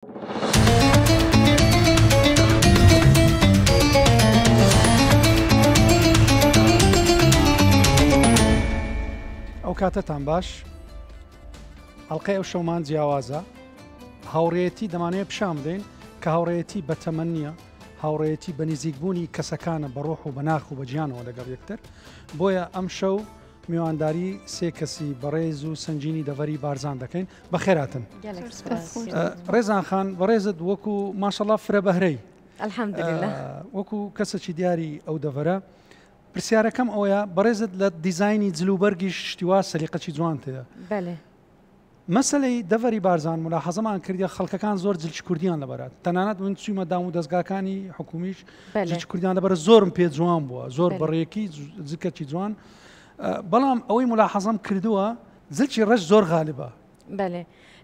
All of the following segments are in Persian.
ئەو کاتتان باش هەڵقەی ئەو شەومان جیاوازە هاوڕێیەتی دەمانەیە پیشان بدەین کە هاوڕێیەتی بە تەمەن نییە هاوڕێیەتی بە نزیکبوونی کەسەکانە بە ڕۆح و بە ناخ و بە گیانەوە لەگەڵ یەکتر بۆیە ئەم شەو میوانداری سێ کەسی بەڕێز و سنجینی دەڤەری بارزان دەکەین بە خێراتن ڕێزان خان بەڕێزت وەکو ماشەڵڵا فرە بەهرەی وەکو کەسێکی دیاری ئەو دەڤەرە پرسیارەکەم ئەوەیە بەڕێزت لە دیزایانی جلوبەرگی شتیوا سەلیقەکی جوان تەیە مەسلەی دەڤەری بارزان ملاحەزەمان کردی خەڵکەکان زۆر جلچ کوردیان لەبەرات تەنانەت من چوومە دام و دەستگاکانی حکومیش جلچ کوردیان لەبەرە زۆرم پێ جوان بووە زۆر بەڕێیەکی زیکەکی جوان بەڵام ئەوەی ملاحەزەم کردووە زلچی ڕەش زۆر غاالبە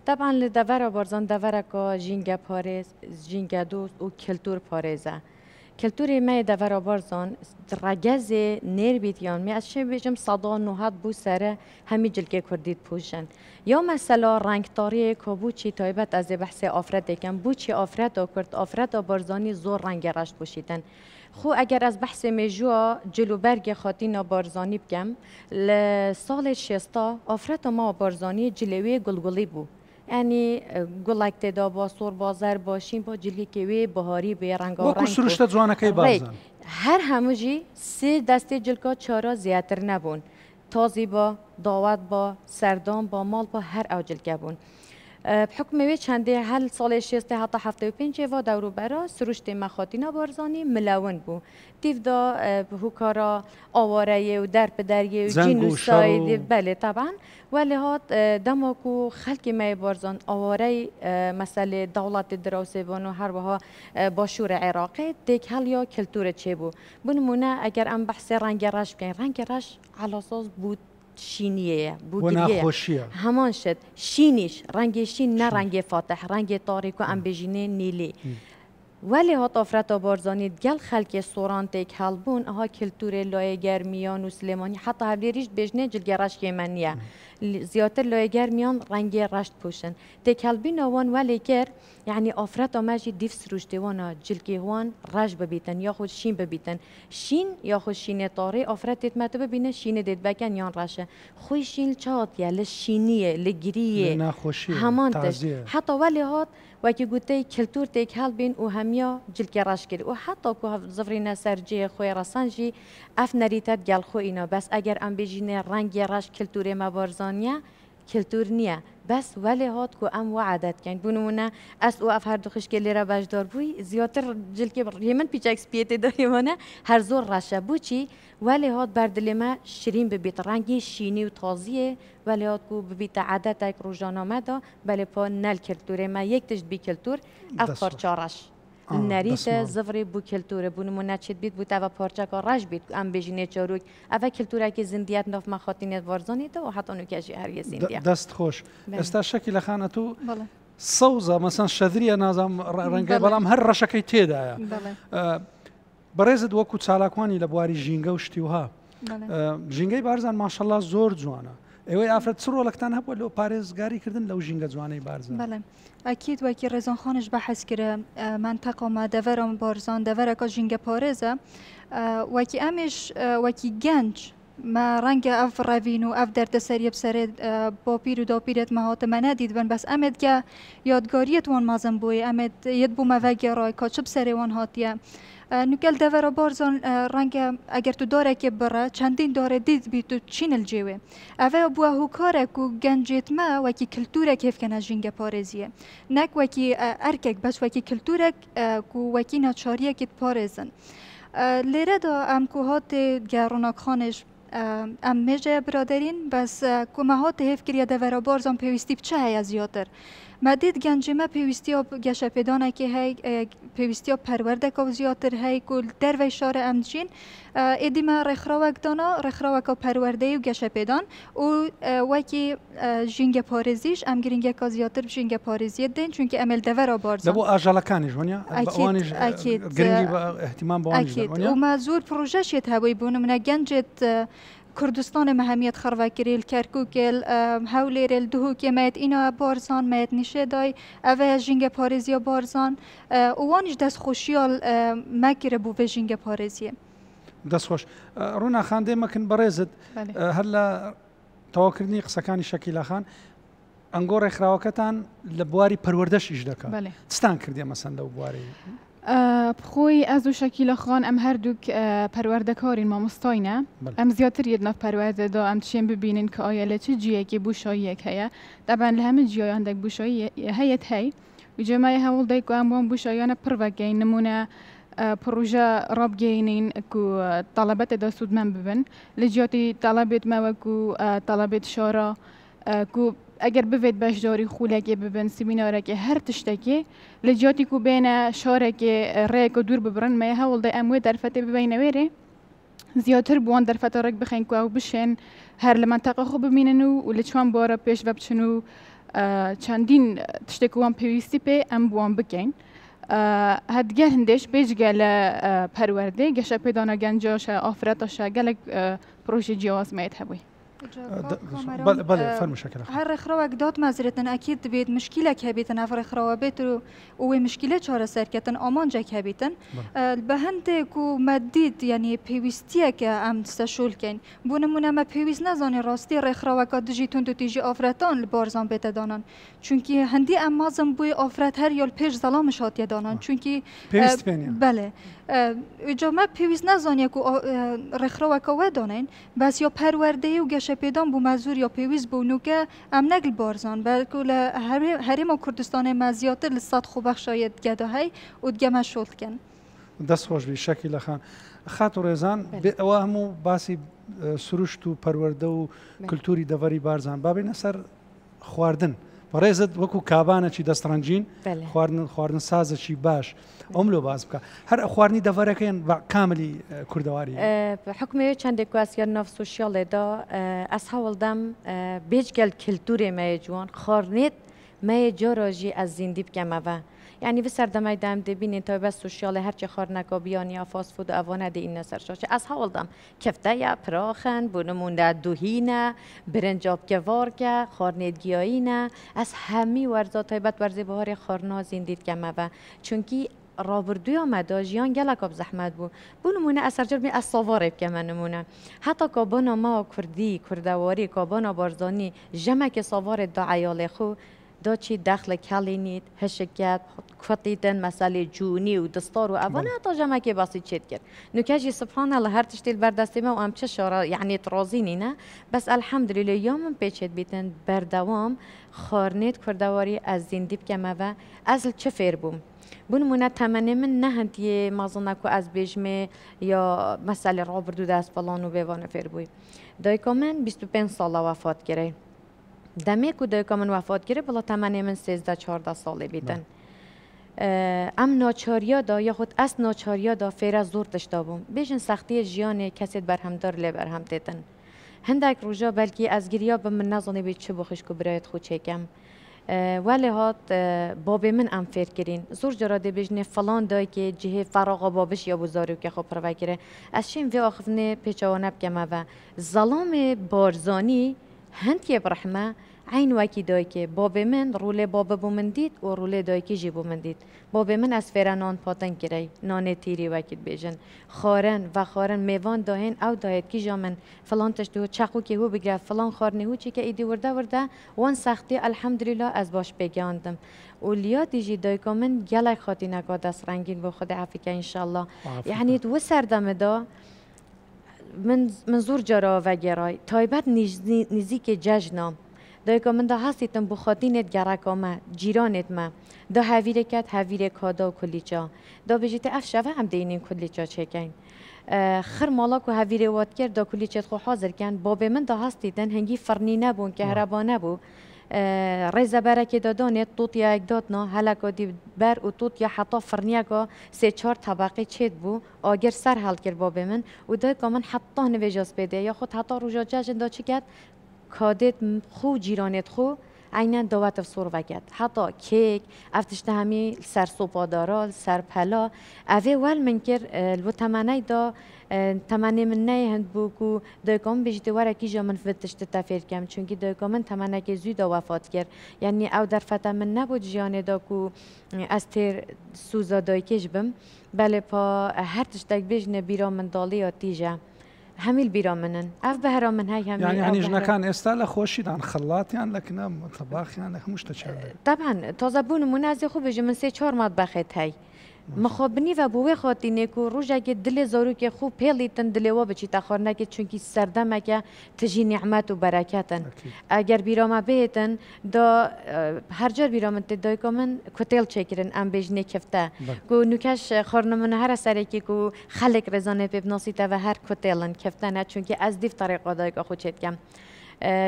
طبعا لە دەڤەرە بارزان دەڤەرەکە ژینگە پارێز ژینگە دۆست و کلتور پارێزە کلتوری ما دەڤەرە بارزان ڕەگەزێ نێربیتیان می ئەس بێژم سەدا نوهات بوو سەرە هەمی جلگێ کوردیت پوشن یا مەسەلا ڕنگداریە کە بووچی تایبەت ئەز بەحسێ ئافرەتێکم بووچی ئافرەتە کورد ئافرەتە بارزانی زۆر ڕەنگە ڕەشت پوشیدن خو ئەگەر ئەس بەحسێ مێژووە جلوبەرگێ خاتینە بارزانی بکەم لە ساڵێ شێستا ئافرەتە ما بارزانی جلێوێ گوڵگوڵی بوو يعني قلك تدا با صور بازار باشین با جلگی کهوی بهاری به رنگ و رنگ سرشت جوانه کی بازن هر هموجی سه دسته جلگا چارا زیاتر نبون تازی با دعوت با سردان با مال با هر او جلگه بون بحکم وی چنده هل سال شسته حتی 75 و دورو برا سروشت مخاطینا بارزانی ملون بو دیو دا هوکارا آواره و در پدریه و جینوساید بله طبعا ولی هات دماکو خلق می بارزان آواره مسئله دولت دراسه و هر وها باشور عراقی دیک هل یا کلتور چه بو بنمونه اگر ام بحث رنگ رش بگین رنگ رش على اساس بود شینیه بودیه همان شد شینیش رنگ شین نه رنگ فاتح رنگ تاریک و ام بجینه نیلی ولی هات آفرت بارزانی گل خلک سوران تک هلبون ها کلتور لایگر میان و سلیمانی حتی هبلیریش بجنه جلگرش یمنیه زیاتر لایگر میان رنگ رشت پوشن تک هلبین آوان ولی کر یعنی آفرت ماجی دیف سروشته وانا جلگی وان رش ببیتن یا خود شین ببیتن شین یا خود شین تاری آفرت مت ببینه شین دید بکن یان رشه خوی شین چات یا لشینیه لگریه همان تش حتی ولی هات وکی گوته کلتور تک هل بین و همیا جلگی رش کرد و حتی که زفرین سرجی خوی رسانجی اف نریتت گل خو اینا بس اگر ام بجینه رنگ رش کلتور مبارزانیه کلتور نیه بس ولی هات کو ام وعدت کن بونمونه اس او اف هر دو خشکلی را بجدار بوی زیاتر جلگی یمن پیچکس پیته داریمانه هر زور رشه بو چی ولی هات بردلما شیرین ببیت رنگی شینی و تازیه ولی هات کو ببیت عادت یک روزانه دا بله پا نل کلتور ما یک تجد بی کلتور اف پارچارش نریت زفری بو کلتور بونمونه چید بیت بوده و پارچه کارش بیت ام بجینه چاروک اول کلتوره که زندیت ناف مخاطینت وارزانی و حتی نوکشی هر یه زندیت دست خوش استا شکل خانه تو صوزه مثلا شذریه نازم رنگه بلام هر رشکی تیده بەڕێزت وەکو چالاکوانی لە بواری ژینگە و شتیوها ژینگەی بارزان ماشەڵڵا زۆر جوانە ئێوەی ئافرەت چ ڕۆڵێکتان هەبووە لەو پارێزگاریکردن لەو ژینگە جوانەی بارزان بەڵێ ئەکید وەکی ڕێزانخانش بەحەز کرە منتەقەمە دەڤەرە بارزان دەڤەرەکە ژینگە پارێزە وەکی ئەمیش وەکی گەنج ما رنگ اف روین و اف درد سریب سر با پیر و داپیرت مهات من ندید بن بس امد که یادگاریت وان مازن بوی امد ید بو موگی رای کاچب سر وان هاتیه نکل دور بارزان رنگ اگر تو داره که بره چندین داره دید بی تو چین الجوه اوه بو هوکاره کو گنجیت ما وکی کلتوره کیف کنه جنگ پارزیه نک وکی ارکک بس وکی کلتوره کو وکی ناچاریه کت پارزن لیره دا ام کوهات گروناک خانش ام میجه برادرین بس کمهات هف کریا دورا بارزان پیوستی بچه های زیادتر مدید گنجمه پیوستی ها گشه پیدانه که هی پیوستی ها پرورده که زیادتر هی کل در وی شار امجین ایدیمه رخراوک دانا رخراوک ها پرورده و گشه پیدان و وکی جنگ پارزیش ام گرینگه که زیادتر جنگ پارزی دین چونکه امل دورا بارزان دبو آجالکانیش ونیا اکید گرینگی با احتمام با اکید و ما زور پروژه شد هوای بونم نه گنجت کردستان مهمیت خروا کریل کرکوکل هولیرل دهو که مایت اینا بارزان مایت نشه دای اوه جنگ پارزیا بارزان وانش دست خوشیال مکره بو به جنگ پارزیه دەست خۆش ڕوونا خان دێمەکن بەڕێزت هەر لە تەواوکردنی قسەکانی شەکیلا خان ئەنگۆ ڕێکخراوەکەتان لە بواری پەروەردەشیش دەکات چتان کردێ مەسەن لەو بواری بخۆی ئەز و شەکیلە خان ئەم هەردووک پەروەردەکارین مامۆستاینە ئەم زیاتر یەک ناف پەروەردەدا ئەم تشێن ببینین کە ئایا لە چ جیەکی بوشاییەک هەیە دەبان لە هەمە جیۆیاندێک بوشایی هەیەت هەی وجەمای هەوڵ دایک و ئەم وان بوشاییانە پڕڤەگەین نمونە پروژه رابگینین کو طلبات دا سودمن ببن لجیاتی طلبات ما کو طلبات شورا کو اگر بفید باشداری خولکی ببن سیمیناره که هر تشتکی لجیاتی کو بین شورا که ریک و دور ببرن ما هول دا اموی درفته ببین ویره زیاتر بوان درفته رک بخین کو او بشن هر لمنطقه خوب ببیننو و لچوان بارا پیش وبچنو چندین تشتکوان پیوستی پی ام بوان بکن هدگه هندش بیشگل پرورده گشه پیدانا گنجاش آفرتاش گلک پروژه جواز میت هبوی بله فرمو شکل هر رخراوك داد مزرتن اكيد بيت مشكله كبيتن هر رخراوا بيت و مشكله چاره سركتن امان جا كبيتن بهند کو مدید يعني بيوستيه که ام تشول کن بونمونه ما بيوز نزاني راستي رخراوك دجيتون تو تيجي افرتان لبارزان بيت دانن چونكي هندي ام مازم بوي افرت هر يال پیش ظلام شات دانن چونكي بله اجا ما بيوز نزاني کو رخراوك و دانن بس یا پرورده و گشه پیدان بو مزور یا پیویز بو نوکه ام نگل بارزان بلکه هریم کردستان مزیاتر لسات خوبخ شاید گده های و دگه مشغول کن دست خوش بی شکیل خان خاطر ریزان او همو باسی سروشت و پرورده و کلتوری دواری بارزان بابین اثر خواردن ڕێزت وەکو کابانە چی دەستڕەنجین خواردن سازە چی باش ئەم لۆ باز بکە هەر خواردنی دەڤەرەکەیان کاملی کوردەواری حکومێ چەندێک کواسیار ناف سوسیاڵێدا ئەس هەوڵدەم بێجگەل کللتورێ مەیە جوان خواردنێت مەیە جۆرۆژی ئەس زیندی بکەمەوە يعني في سردمای دام دبینین تا بس سوشیال هرچی خارنکا بیان یا فاست فود اوانه دی این نسر شاشه از حال دام کفته یا پراخن بونمونده دوهینه برنجاب که وارکه خارندگیایینه از همی ورزات تایبت ورزی بهار خارنا زندید که مبه چونکی رابردوی آمده جیان گلکاب زحمت بو نمونه اثر جرمی از سواره که من نمونه حتی کابانا ما کردی کردواری کابانا بارزانی جمع که سواره دا عیال خو دا چی دخل کلینید هشکت کتیدن مسئله جونی و دستار و اوانه تا جمعه که باسی چید کرد نکاجی سبحان الله هر تشتیل بردستی ما و ام چه شارا یعنی ترازینی نه بس الحمدلله یامم پیچید بیتن بردوام خارنید کردواری از زندیب که ما ازل چه فیر بوم بونمونه تمنی من نه هندی مازنکو از بیجمه یا مسئله را بردو دست فلان و بیوانه فیر بوی دایکا من 25 ساله وفات کرد دمی که دایکا من وفات کرد بلا تمنی من 13-14 ساله بیدن ام ناچاریا دا یا خود از ناچاریا دا فیره زور داشته بوم بیشن سختی جیان کسی برهمدار لی برهم دیدن هندک روزا بلکی از گریا به من نزانی بید چه بخش که برایت خود چکم ولی هات باب من ام فیر کرین زور جراده بیشنه فلان دای که جهه فراغ بابش یا بزارو که خوب پروای کره از شیم وی آخفنه پیچوانه بکمه و ظلام بارزانی هند که برحمه عین وکی دای که باب من روله باب بومن دید و روله دای که جی بومن دید باب من از فیر نان پاتن کری نان تیری وکید بیجن خارن و خارن میوان داهن او داهد کی جامن فلان تشتو چاقو که هو بگرفت فلان خارنی هو چی که ایدی ورده وان سختی الحمدلله از باش بگاندم اولیا دیجی دای که من گلک خاطی نکا دست رنگین با خود عفیکه انشالله یعنی دو سردم دا من زور جرا و گرای تایبت نزیک ججنا دایکا من دا هستیتم بخاطینت گرکامه جیرانت ما دا هویره کت هویره کادا و کلیچا دا بجیت افشوه هم دینین کلیچا چکین خر مالا که هویره واد کرد دا کلیچت خو حاضر کن باب من دا هستیتن هنگی فرنی نبون که هربا نبو ریزه برکی دادانت توت یا یک دادنا هلکا دی بر و توت یا حتی فرنیکا 3-4 طبقه چید بو آگر سر حل کرد باب من و دایکا من حتی نویجاز بده یا خود حتی روژا جشن دا چی کرد کادت خو جیرانت خو عینا دعوت صور وکد حتی کیک افتشته همی سر سوپادارال سر پلا اوه ول منکر لو تمنی دا تمنی من نه هند بوکو دایکام بیشتر وره کی جا من فتشت تفیر کم چونکی دایکام من تمنی که زود وفات کرد یعنی او در فتح من نبود جیان دا کو از تیر سوزا دایکش بم بله پا هر تشتک بیشتر بیرام من دالی آتیجا همیل بیرامنن اف بهرام من هاي هميل يعني جنا كان استال خوشي عن خلاط يعني لكن طباخ يعني مش تشابه طبعا تازبون منازي خوب من 3-4 مطبخت هاي مخابنی و بوی خاطینه کو روزه که دل زارو که خوب پیلیتن دل و بچی تخارنه که چونکی سردمه که تجی نعمت و برکتن اگر بیرام بهتن دا هر جار بیرام تدای کامن کتل چکرن ام بجنه کفته کو نوکش خارنمون هر سری که کو خلق رزانه پیب ناسیته و هر کتلن کفته نه چونکی از دیف طریقه دای که خود چت کم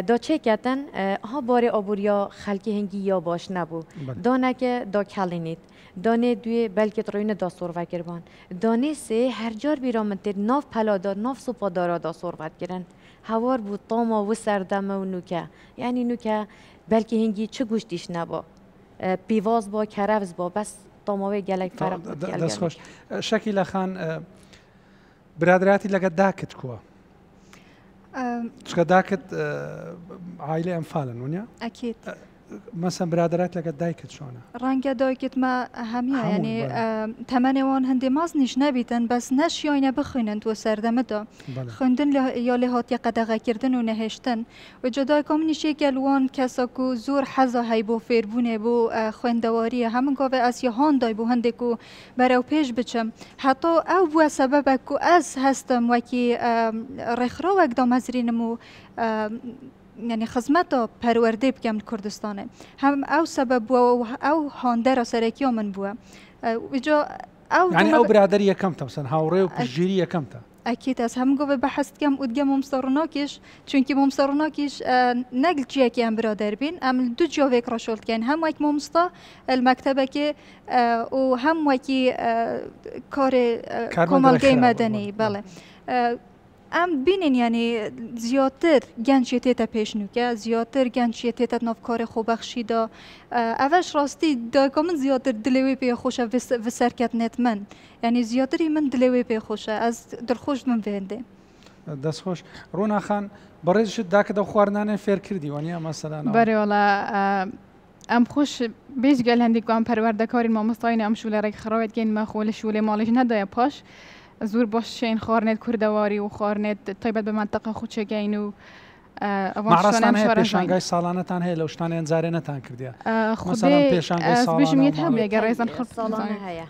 دا چه کتن ها بار آبوریا خلکی هنگی یا باش نبو دانه که دا کلینید دانه دوی بلکه تروین دا سروت کربان دانه سه هر جار بیرامد ناف پلادار ناف سوپادارا دا سروت کرن هوار بود طاما و سردمه و نوکه یعنی نوکه بلکه هنگی چه گوشتیش نبا پیواز با کرفز با بس طاماوی گلک فرق بود دست خوش شکیل خان برادراتی لگه داکت کوا شكا داكت عائلة أنفالا ونيا؟ أكيد مثلا برادرات لقد دايكت شونه؟ رانجا دايكت ما همية يعني تمنوان هندي مازنيش نبيتن بس نش ياينا بخينن تو سردمدا خندن يا لهات يقدغه كردن و نهشتن و جدای کامنیشی گلوان کساکو زور حزا هی بو فیربونه بو خوندواری همون گاوه از یهان دای بو هنده کو برو پیش بچم حتی او بو سبب کو از هستم وکی رخرا و اقدام ازرینمو يعني خدمته پرورده بکم کردستانه هم او سبب و او هاندر سرکی من بوا وجا او يعني او برادريه كمتا مثلا هاوري وبجيريه كمتا اكيد از هم گوه بحث کم ودگم ممسرناکش چونکی ممسرناکش نقل چیه که هم برادر بین ام دو جا وکرا شولد کن هم وک ممستا المکتبه که و هم وکی کار کمالگی مدنی بله ام بینین یعنی زیادتر گنجیتی تا پیش نوکه زیادتر گنجیتی تا نافکار خوبخشی دا اوش راستی دا کامن زیادتر دلوی پی خوشه و سرکت نت من یعنی زیادتری من دلوی پی خوشه از درخوش من بینده دست خوش رونا خان برایش داک دا خواردن فیر کردی وانیا مثلا بله والا ام خوش بیش گل هندی که ام پروردگاری ما مستعین ام شوله رک خرابت گین ما خول شوله مالش ندای پاش زور باش شین خارنت کردواری و خارنت طیبت به منطقه خود چگین و معرضتان هی پیشانگای سالانه تان هی لوشتان انزاره نتان کردیا مثلا پیشانگای سالانه بیش میت هم اگر رئیسان خود سالانه هیا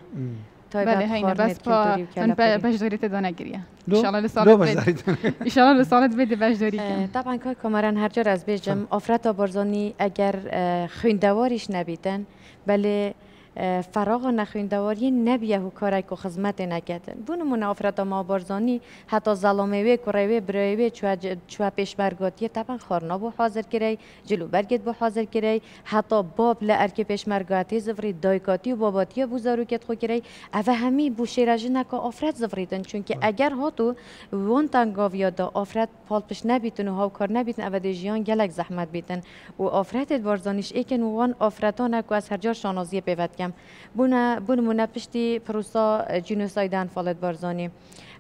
بله هینه بس با من بجداری تدانه گریه انشالله لسالت بده بجداری کن طبعا که کامران هر جور از بیجم آفرت بارزانی اگر خویندواریش نبیدن بله فراغ و نخویندواری نبیه و کاری که خدمت نکردن بونمون آفرت ما بارزانی حتی ظلامه کروی برایوی چوا پیشمرگاتی طبعا خارنا بو حاضر کری جلو برگت بو حاضر کری حتی باب لارک پیشمرگاتی زفری دایکاتی و باباتی بوزارو کت خو کری اوه همی بو شیراجی نکا آفرت زفریدن چونکه اگر هاتو وان تنگاویا دا آفرت پالپش نبیتن و هاو کار نبیتن اوه دی جیان گلک زحمت بیتن و آفرت بارزانیش ایکن وان آفرتان نکو از هر جار شانازی پیوت کم بونمونه پشتی پروسا جنوساید انفالت بارزانی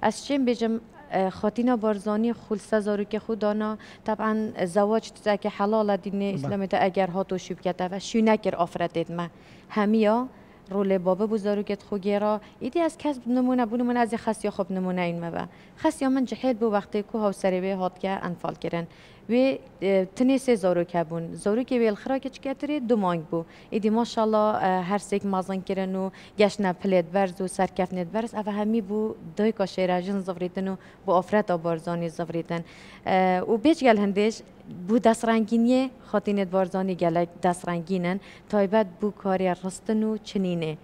از چیم بجم خاتینا بارزانی خلصه زارو که خودانا طبعا زواج که حلال دین اسلامی تا اگر هاتو شوب کته و شو نکر آفرتید ما همیا رول بابا بزارو که خوگیرا ایدی از کسب نمونه بونمونه از خسیا خوب نمونه این مبا خسیا من جحیل بو وقتی که هاو سریبه هات که انفال کرن و تنیسه زارو که بون زارو که ویل خرا که چکتری دو مانگ بو ایدی ماشاءالله هر سیک مازن کرن و گشنه پلید برز و سرکفنید برز اوه همی بو دای که شیراجن زفریدن و بو آفرت بارزانی زفریدن و بیچ گل هندش بو دست رنگینیه خاطینت بارزانی گلک دست رنگینن تایبت بو کاری رستن و چنینه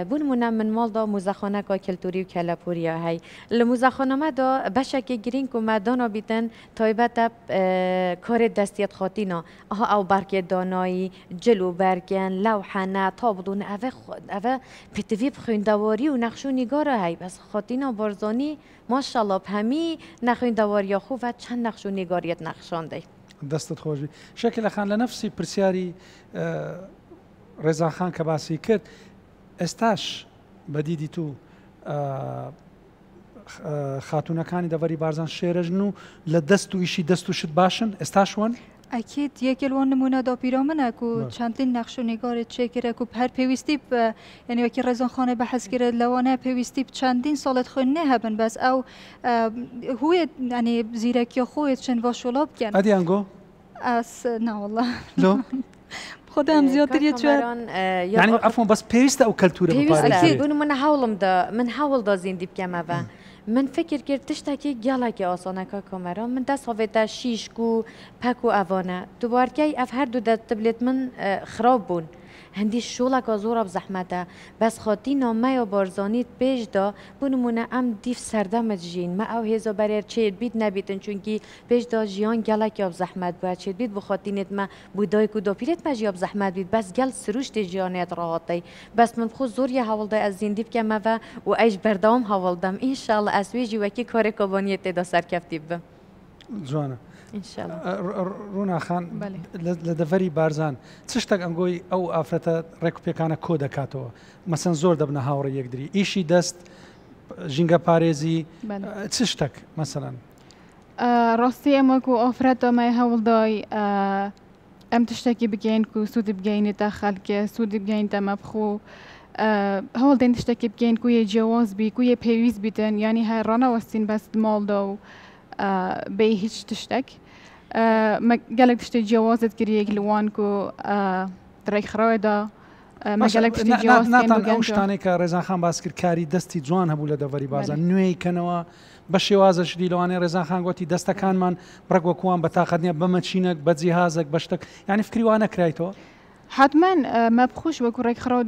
بونمونه من مال دا موزخانه که کلتوری و کلاپوری های لموزخانه ما دا بشک گرین که مدانا بیتن تایبت کار دستیت خاطینا او برک دانایی جلو برکن لوحنه تابدون اوه پتویب خویندواری و نقش و نگاره های بس خاطینا بارزانی ماشاءالله همی نخویندواری خوب و چند نقش و نگاریت نقشانده دەستت خۆشی شەکیلە خان لە نەفسی پرسیاری ڕێزاخان کە باسی کرد ئێستاش بەدیدی تو خاتونەکانی دەڤەری بارزان شێرەژن و لە دەست و ئیشی دەست و شت باشن ئێستاشوان ئەکیید یەکێوان نمونەدا پیرۆمنەک و چەندین نەخش و نیگارێت چێکرێک و هەر پێویستی یعنیوەکی ڕێزانخانە بەحەزکرێت لەوانە پێویستی چەندین ساڵت خوێن نەهەبن بەس ئەو هوێت ینی زیرەکی خۆیت چەند باشۆڵا بکەن ئەدیانگۆ ئەس ناوەڵە لۆ خۆدام زیاتر یعنی ئەفۆن بەس پێویستە ئەو کەلتورە بپارێزێت بوون من هەوڵمدا من هەوڵدا زیندی بکەمەوە من فکر کرد تشتێکی گەڵێکی ئاسانەکە کۆمەرە من دەست هەوێتە شیشک و پەک و ئەوانە دووبارکەی ئەف هەردوو دەتبلێت من خراپ بوون هەندی شوڵێکە زۆرە بزەحمەتە بەس خاتی نامەیە بارزانیت پێشدا بوو نمونە ئەم دیف سەردەمت ژین مە ئەو هێزە بەرێر چێت بیت نەبیتن چونکی پێشدا ژیان گەڵێکی بزەحمەت بووە چێت بیت بخاتینێت مە بوودایک و دۆپیرێت مە ژیا بزەحمەت بیت بەس گەل سروشتی ژیانێت ڕاهاتەی بەس من خۆ زۆریە هەوڵدای ئەس زیندی بکەمەوە و ئەیش بەردەوام هەوڵدەم ئینشاءڵڵا ئەسوێژی وەکی کارێ کۆبانیە تێدا سەرکەفتی بم جوانە ڕووناخان بله. لە دەڤەری بارزان چ شتێک ئەنگۆی ئەو ئافرەتە ڕێکوپێکانە کۆ دەکاتەوە مەسەن زۆر دەبنە هاوڕێ یەکدری ئیشی دەست ژینگە پارێزی چ شتێک مەسەلەن ڕاستی ئەمەک و ئافرەتەمای هەوڵدای ئەم تشتێکی بگەین و سوودی بگەینێتە خەڵکێ سوودی بگەینتە مەبخۆ هەوڵدەین تشتێکی بگەین کویە جیاواز بی کویە پێویست بیتن ینی هەر ڕەنەوەستین بەست ماڵدا و بێ هیچ تشتێک گەلێک تشتی جیاوازت کردیەک لەوان و ڕێکخراوێدا ناتان ئەو شتانێک کە ڕێزانخان باس کرد کاری دەستی جوان هەبوو لە دەڤەری بازان نوێی کەنەوە بە شێوازەشدی لەوانەیە ڕێزانخان گوتی دەستەکانمان بڕک وەکوان بە تاقەت نییە بەمەچینەک بە جیهازێک بە شتێک ینی فکری وانە کرایتەوە حتما مەبخۆش وەکو ڕێکخراو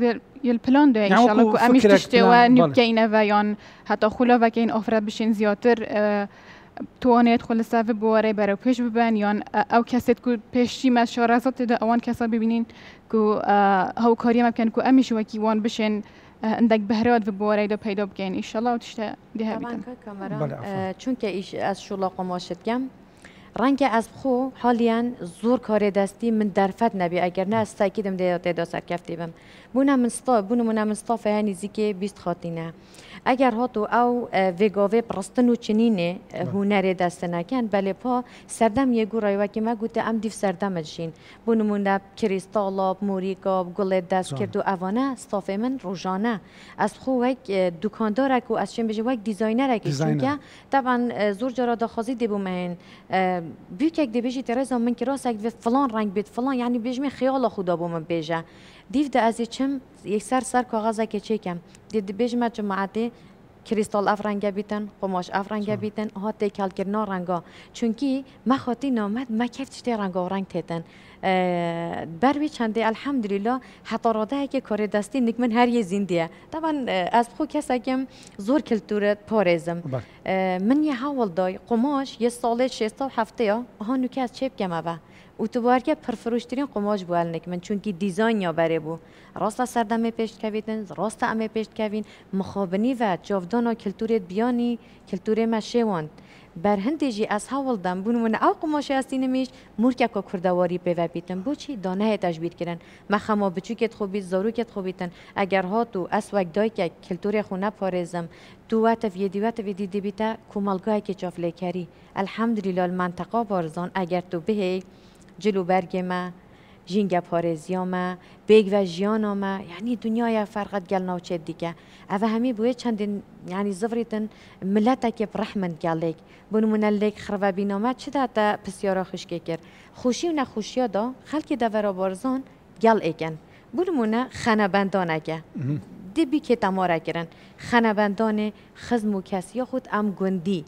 الپلان دا ئینشاءڵڵا و ئەمیش تشتێوە نیبکەینەوە یان هەتا خولەڤەکەین ئافرەت بشین زیاتر توانێت خۆ لە ساڤ بوارەی بەرەو پێش ببەن یان ئەو کەسێت و پێشی مە شارەزات تێدا ئەوان کەسە ببینین و هەوکاریەمە بکەن و ئەمیش وەکی وان بشێن ئەندێک بەهرەوەت بوارەیدا پەیدا بکەین ئینشاءڵڵا و تشتە دێهابیتن چونکە ئیش ئەس شوڵە قۆماشت کەم ڕەنگە ئەس بخۆ حالیان زۆر کارێ دەستی من دەرفەت نەبێ ئەگەر نە ئەستاکیدم تێدا سەرکەفتی بم بوونە من ستافەیە نزیکێ بیست خاتینە ئەگەر هاتو ئەو ڤێگاڤێ پڕستن و چنینێ هوەرێ دەستنەکەن بەلێ پا سەردەم یەگو ڕێوەکی مە گوتە ئەم دیف سەردەمە ژین بوو نمونە کریستاڵاب موریکاب گوڵێت دەست کرد و ئەوانە ستافێ من ڕۆژانە ئەس بخۆ وەک دوکاندارێک و ئەس چێن بژێ وەک دیزاینەرێکی چونکە طبعا زۆر جارا داخوازی دێبوومەهێن بووکێک دەبێژی تێرەزا من کراسێک بێت فلان ڕنگ بێت فلان یعنی بێژمێ خیاڵە خودا بۆ من بێژە دیف دە ئەزی چم یەکسەر سەر کاغەزێکی چێکەم دێبێژمە جماعەتێ کریستال ئەف ڕەنگە بیتن قۆماش ئەف ڕەنگە بیتن هاتێک کەلکردنا ڕەنگا چونکی مەخاتی نامەد مەکەفت شتێ ڕەنگا و ڕەنگ تێتن بەروی چەندێ ئەلحەمدولیلا حتا ڕادەیەکی کارێ دەستی نک من هەر یە زیندیە طبعا ئەس بخۆ کەسێکم زۆر کلتورت پارێزم من یە هەوڵدای قۆماش یە ساڵێ 6 ها نوکەس چێ بکەمەوە وتوبارکە پرفروشترین قۆماش بووەلنێک من چونکی دیزاینیا بەرێ بوو ڕاستە سەردەمێ پێشکەویتن ڕاستە ئەمێ پێشکەوین مخابنی و جاودانا کلتورێت بیانی کلتورێ مە شێواند بەرهندێژی ئەس هەوڵدەم بوونمونە ئەو قۆماشی ئەستینەمیش مورکێکە کوردەواری پێوە بیتن بۆچی دانەیە تەژبیرکردن مەخەما بچووکێت خۆبیت زۆروکێت خۆبیتن ئەگەر هات و ئەس وەک دایکێک کلتورێ خۆنە پارێزم دوواتە ڤێدیواتە ڤێدی دەبیتە کومەلگایەکی چافلێکەری ئەلحەمدولیلا المەنتەقا بارزان ئەگەر تو بهێ جلو بەرگێمە ژینگە پارێزیامە بێگڤە ژیانامە یعنی دنیاە فەرقەت گەل ناوچێت دیکە ئەvە هەمی بووێ چەندین ینی زڤریتن ملەتێکی ڕەحمن گەڵێک بنمونە لێک خڕڤە بینامە چداتە پرسیارە خوشکێ کرد خوشی و نەخوشیادا خەڵکی دەڤەرە بارزان گەڵ ئێکەن بنمونە خەنەبەندانەکە دبی کێتەمارەکردن خەنەبەندانێ خزم و کەسی خود ئەم گوندی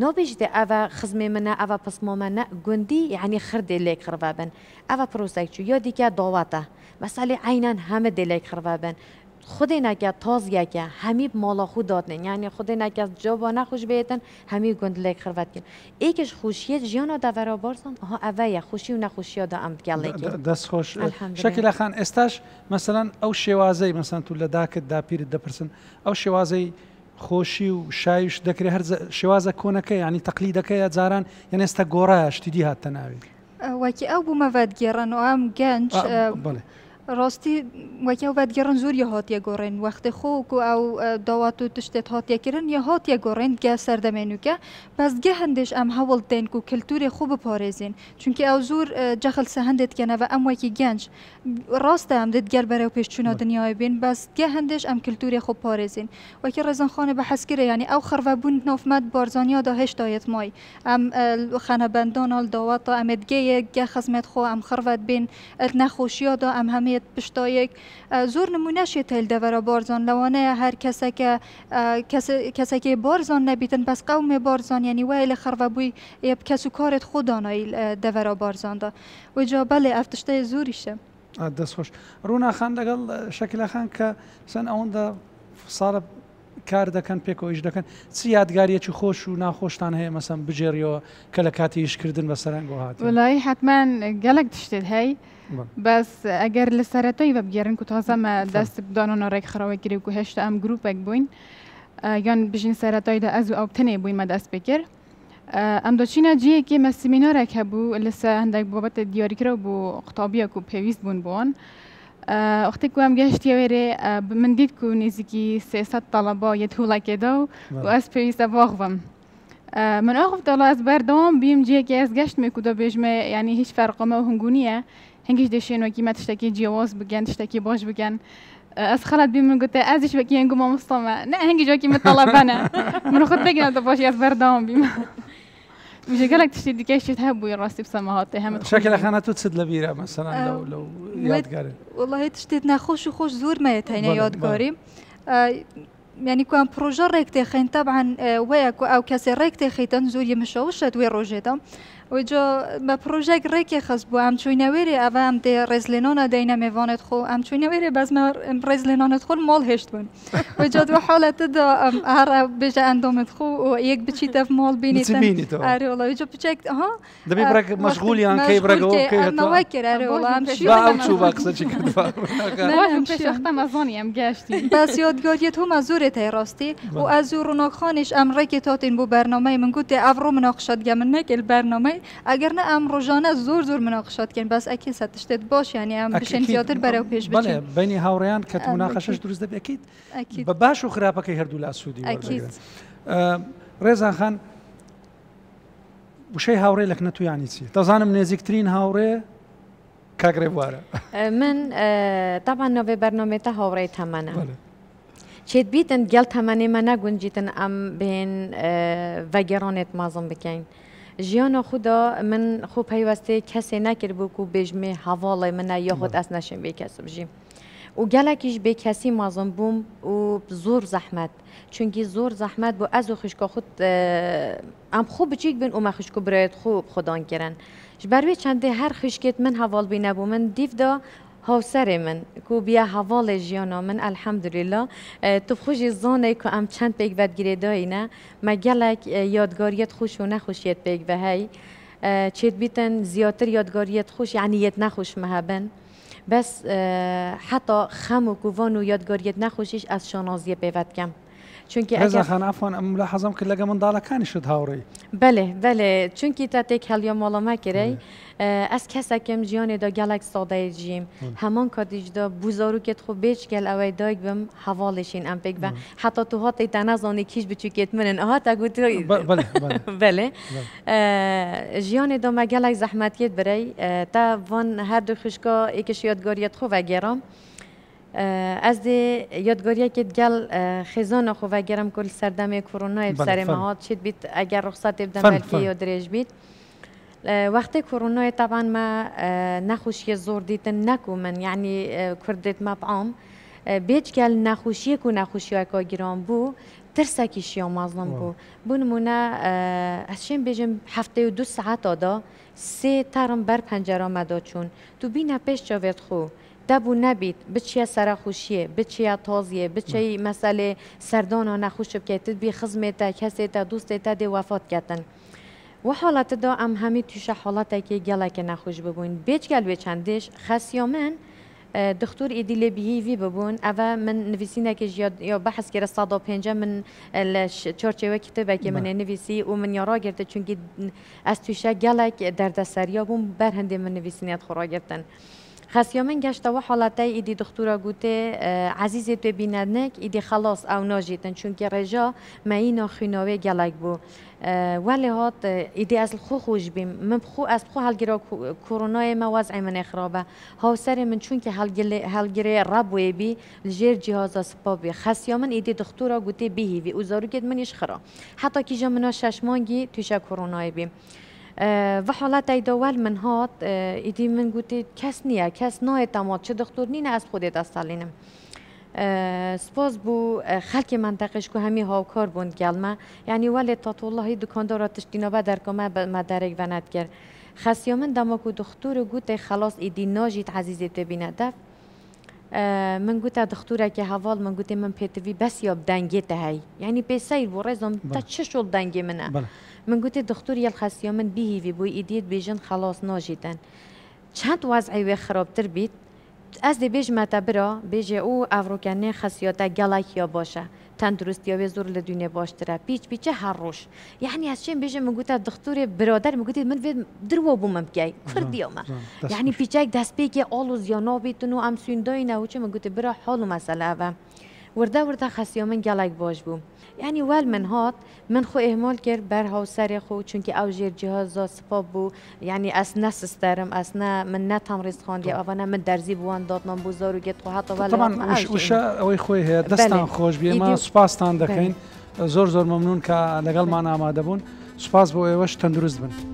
نۆبیژدێ ئەvە خزمێ منە ئەvە پسمۆمەنە گوندی یعنی خردێ لێک خڕڤەبن ئەvە پرۆسێکچوو یا دیکە داواتە مەسەلێ عینەن هەمە دێ لێک خڕڤەبن خودێنەکە تازیەکە هەمی ماڵە خو دادنین یعنی خودێنەکە جوابا نەخوش بێتن هەمی گوند لێک خڕڤەتکن ئێکش خوشیت ژیانە دەڤەرە بارزان ها ئەvەیە خوشی و نەخوشیادا ئەم بگەڵێکی دەست خۆش شەکیلە خان ئێستاش مەسەلەن ئەو شێوازەی مەسەن تو لە داکت داپیرت دەپرسن ئەو شێوازەی خۆشی و شایش دەکرێت هەر شێوازە کۆنەکە ینی تەقلیدەکەیە جاران یان ئێستا گۆڕایە شتیدی هاتە ناوی وەکی ئەو بوومە ڤەتگێڕن و ئەم گەنج ڕاستی وەکی ئەو ڤەتگێڕن زۆر یە هاتیە گۆڕێن وەختی خۆک و ئەو داوات و تشتێت هاتیەکردن یە هاتیە گۆڕێن گە سەردەمێنوکە بەس گە هەندێش ئەم هەوڵ دێن و کللتوری خۆ بپارێزین چونکی ئەو زۆر جەخل سە هەندێت کەنەوە ئەم وەکی گەنج ڕاستە ئەم دێت گەل بەرەو پێشچوونە دنیای بین بەس گە هەندێش ئەم کللتوری خۆ پارێزین وەکی ڕێزانخانە بە حەسکرە ینی ئەو خڕڤەبوون نۆفمەت بارزانیادا هێشتایەت مای ئەم خەنەبەندانال داواتە ئەمێدگەیە گە خزمەت خۆ ئەم خڕڤەت بین نەخۆشیادا ئەم هەمێت پشتایەک زۆر نمونەشێت هەیل دەڤەرە بارزان لەوانەیە هەر کەسێکی بارزان نەبیتن بەس قەومێ بارزان ینی وایە لە خڕڤەبووی کەس و کارێت خۆ دانایی دەڤەرە بارزاندا وجا بەڵێ ئەف تشتەیە زۆریشە دەستخۆش ڕووناخان لەگەڵ شەکیلەخان کە سەن ئەوەندە ساڵە کار دەکەن پێکەوە ئیش دەکەن چی یادگاریەکی خۆش و ناخۆشتان هەیە مەسەن بجێڕیەوە کە لە کاتی ئیشکردن بە سەرنگۆ هات وڵی حتمما گەلک تشتێت هەی بەس ئەگەر لە سەرەتایی بە بگەرن و تازەمە دەست بدانەوە ڕێک خڕەوەی گرێ و هێشتا ئەم گروپێک بووین یان بژین سەرەتاییدا ئەز و ئەو تنێ بوویمە دەست پێکرد ئەم دۆچینە جیەکی مە سیمینارێک هەبوو لەسەر هەندێک بابەتە دیاریکرا بوو قوتابیەک و پێویست بوون بۆن وقتی که هم گشتی ویره من دید که نزدیکی 300 طلبه یه طولکیده و از پیوسته واقفم من آخف دالا از بردام بیم جیه که از گشت میکودا بیجمه یعنی هیچ فرقه ما و هنگونیه هنگیش دشین و کی ما تشتکی جواز بگن تشتکی باش بگن از خالد بیم من گفته ازش بکی هنگو ما مستمع نه هنگی جا کی مطلبه نه من خود بگم تا باشی از بردام بیم میشه گلک تشتی دیگه شد هبوی راستی بسماهاته هم شكل خاناتو تسد لبيرة مثلا لو يادگاری والله تشتيت نخوش وخوش زور ما يتهينا يادگاری يعني كان بروجا ريكتي خين طبعا وياك او كاسي ريكتي خيتن زور يمشوشت وي روجيتا وجا ما بروجيك ريكي خصبو ام چوينويري ام دي رزلينونا دينا ميفانت خو ام چوينويري بس ما رزلينونت خو مال هشتون وجا دو حالت دا هر بيجا اندومت خو ويك بچيت في مال بينيتن اري والله وجا بچيك ها دبي برك مشغول يعني كي برك اوكي ما وكر اري والله ام شي لا شو باقصد شي كده واهم پیش وقتا مزانی ام گشتی بس یادگاریت هم زورت هی راستی و از زور خانش ام رکی تاتین بو برنامه من گفت افرو مناقشات گمن نکل برنامه اگر نه ام روزانه زور مناقشات کن بس اكيد ستشتت باش يعني ام بشن زیاتر برای پیش بچین بله بینی هاوریان که مناقشش درست دبی اكيد باش و خرابه که هر دول اسودی اكيد رضا خان وشي هاوري لك نتو يعني تسي تظانم نزيكترين هاوري كاغريفوارا من طبعا نوفي برنامه تا هاوري تمنه چید بیتن گل تمنی من نگنجیتن ام بین وگرانت مازم بکن جیان خدا من خوب پیوسته کسی نکرد بو کو بجمه حواله من یا خود از نشم به کسی بجیم و گلکیش به کسی مازم بوم و زور زحمت چونکی زور زحمت بو از و خشکا خود ام خوب بچیک بین و ما خشکو برایت خوب خدان کرن جبروی چنده هر خشکت من حوال بینه بو من دیف دا هاوسر من کو بیا حوال جیانا من الحمدلله تو خوشی زانه که ام چند پیک ود گیره داینه ما گلک یادگاریت خوش و نخوشیت پیک و هی چید بیتن زیاتر یادگاریت خوش یعنی یت نخوش مهبن بس حتی خم و کووان و یادگاریت نخوشیش از شانازیه پیوت کم چونکی رضا خان عفوا ملاحظم که لگه من دالا کانی شد هاوری بله چونکی تا تک هلیا مالا ما کری از کسی کم جیانی دا گلک ساده جیم همان کادیج دا بوزارو که خو بیچ گل اوی دایگ بم حوالشین ام پیک و حتی تو هاتی تنازانی کیش بچوکیت منن آها تا گوتی بله جیانی دا ما گلک زحمتیت برای تا وان هر دو خشکا ایکش یادگاریت خو و گرام از دی یادگاریه که گل خزان خو و گرم کل سردم کرونا بسر ماهات شد بیت اگر رخصت بدم بلکه یادریج بیت وقتی کرونا طبعا ما نخوشی زور دیتن نکو من یعنی کردت ما بعام بیچ گل نخوشی کو نخوشی که گرام بو ترسکیش یا مظلم بو بونمونه ازشین بجم هفته و 2 ساعت آدا 3 ترم بر پنجره مدا چون تو بینه پیش جاوید خو دبو نبید بچه سر خوشیه بچه تازیه بچه مسئله سردانا نخوش بکیت بی خزمت کسی تا دوست تا دی وفات کردن و حالت دا ام همی توش حالت که گله که نخوش ببوین بیچ گل بچندش خسیامن دکتر ایدی لبیهی ببون اول من نویسینه که جیاد یا بحث کرده 105 من چارچوبه کتابه که من نویسی و من یارا گرده چون که از توشه گلک دردسریا بون بر هنده من نویسینیت خورا گرتن خسیامن گشته و حالته ایدی دکتورا گوته عزیزی تو بیندنک ایدی خلاص او ناجیتن چون که رجا معینا خیناوه گلک بو ولی هات ایدی از خو خوش بیم من خو از خو هلگرا کرونا ما وضع من خرابه ها سر من چون که هلگره ربوی بی لجیر جهاز سپابی خسیامن ایدی دکتورا گوته بیهی و زارو گد منش خرا حتی کی جا منا 6 مانگی توشه کرونا بیم و حالت ایدوال من هات ایدی من گوته کس نیه کس نه تمات چه دکتر نینه از خودت استالینم سپاس بو خلک منطقش که همی هاوکار بوند گلمه یعنی ولی تطولهی دکاندارا تشتینابه در کمه مدرک وند کرد خسیامن دما که دکتر گوته خلاص ایدی ناجید عزیزی تبینه دف من گوته دکتوره که حوال من گوته من پیتوی بس یا دنگی تهی یعنی پیسیر بو رزم تا چه شد دنگی منه من گوته دکتر یل خسیامن بیهی بوی ایدید بیجن خلاص ناجیدن چند وضعی و خرابتر بید از دی بیج متبرا بیج او افروکنه خاصیت گلکیا باشه تندرستی و زور لدونه باشتره پیچ هر روش یعنی از چین بیج مگوته دکتر برادر مگوته من وید درو بوم مگی کردی ما یعنی پیچک دست پیک آلوز یا نابیتونو ام سوندای نه و چه مگوته برا حال مسئله و ورده خسیامن گلک باش بوم یعنی ول من هات من خو اهمال کرد بر ها سر خو چون که اوجر جهاز سپاب بو یعنی اس نسسترم اس نه من نه تمرز خواندی اوانا من درزی بوان دادنم بزارو گت خو حتی ول طبعا وش اوی خوی هست دستان خوش بی ما سپاس تان دکین زور ممنون که لگل ما آماده بون سپاس بو ایوش تندرست بن